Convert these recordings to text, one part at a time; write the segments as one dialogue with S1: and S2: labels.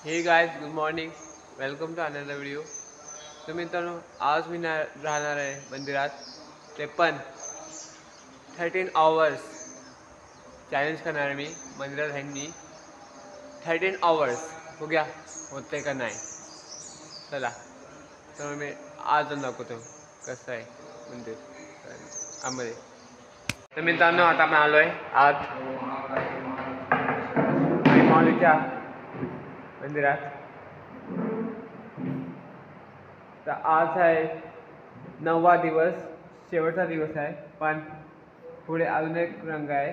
S1: हे guys, good morning. Welcome to another video. तर मित्रांनो, आज मी राहणार आहे मंदिरात. ते पण 13 आवर्स चॅलेंज करणार मी. मंदिरात आहे मी 13 आवर्स. बघूया होते का नाही. चला, तर मी आज जाऊन दाखवतो कसं आहे मंदिर आतमध्ये. तर मित्रांनो, आता आपण आलो आहे आत माऊलीच्या मंदिरात. तर आज आहे 9वा दिवस, शेवटचा दिवस आहे. पण पुढे अजून एक रंग आहे.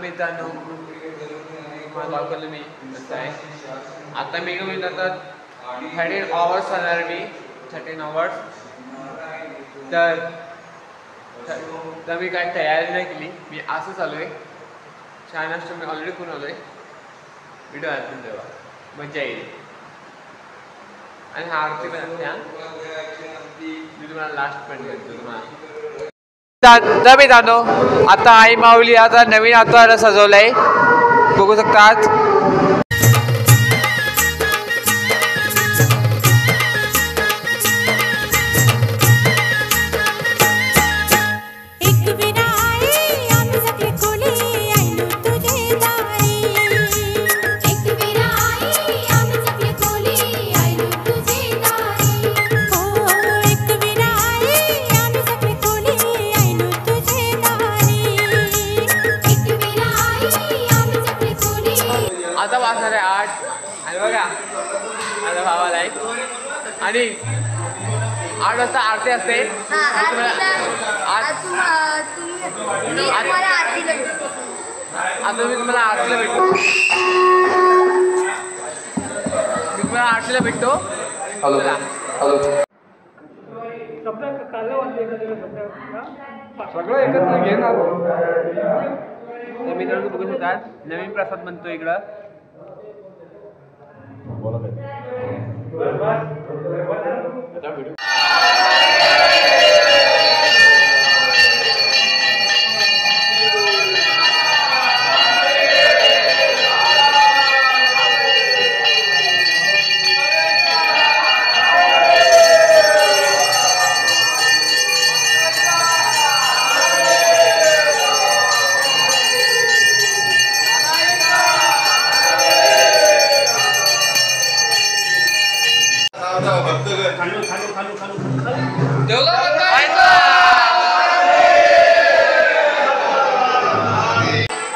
S1: मित्रांनो, मला दाखवलं मी कसं आहे. आता मी नंतर 13 आवर्स चालणार मी. 13 आवर्स. तर मी काय तयारी नाही केली. मी असं चालू आहे. चहा नाश्ता मी ऑलरेडी करून आलो आहे. व्हिडिओ ऐकून तेव्हा मजा येईल. आणि हा आरती पण असते. मी तुम्हाला लास्ट पण करतो तुम्हाला. मी जातो आता. आई माऊली आता नवीन आता सजवलंय, बघू शकतात. आता वाजणार आहे 8. आणि बघा आता भावाला आहे. आणि 8 वाजता आरती असते. आता मी तुम्हाला आरतीला भेटतो. सगळं एकत्र घेणार. तर मित्रांनो, बघू शकतात नवीन प्रसाद बनतो इकडं.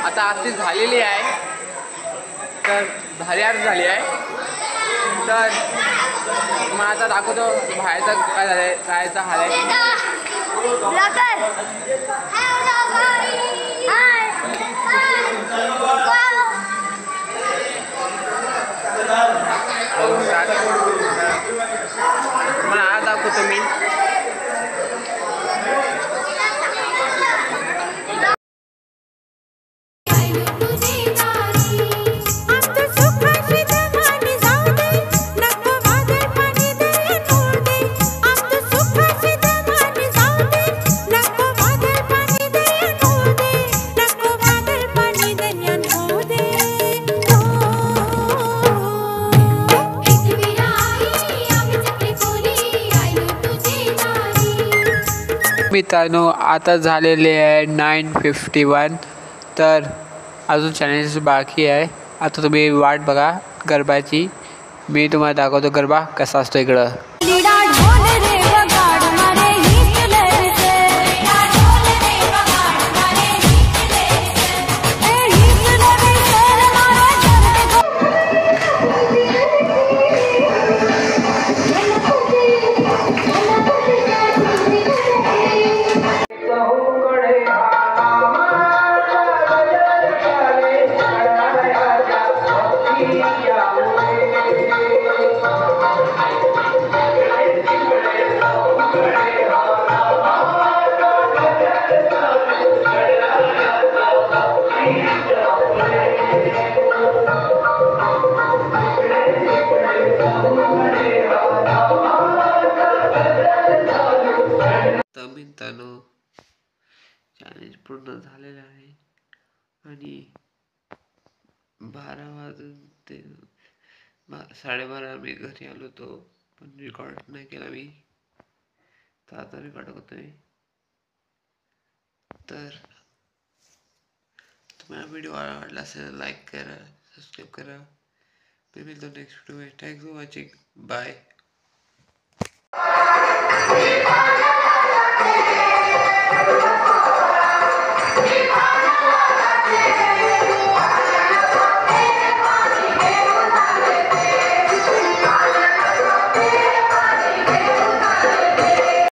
S1: आता आरती झालेली आहे. तर भारी आरती झाली आहे. तर मला आता दाखवतो बाहेरचं काय झालंय, कायचा हाल आहे. मला आज दाखवतो मी. मित्रांनो, आता झालेले आहे 9:51. तर अजून चॅलेंजेस बाकी आहे. आता तुम्ही वाट बघा गरबाची. मी तुम्हाला दाखवतो गरबा कसा असतो इकडं.
S2: मिनिटानं चॅलेंज पूर्ण झालेलं आहे आणि 12 वाजून ते 12:30 मी घरी आलो होतो, पण रेकॉर्ड नाही केला मी. तर आता रेकॉर्ड करतोय. तर तुम्हाला व्हिडिओ आवडला असेल लाईक करा, सबस्क्राईब करा. मी मिळतो next video. Thanks for watching. Bye.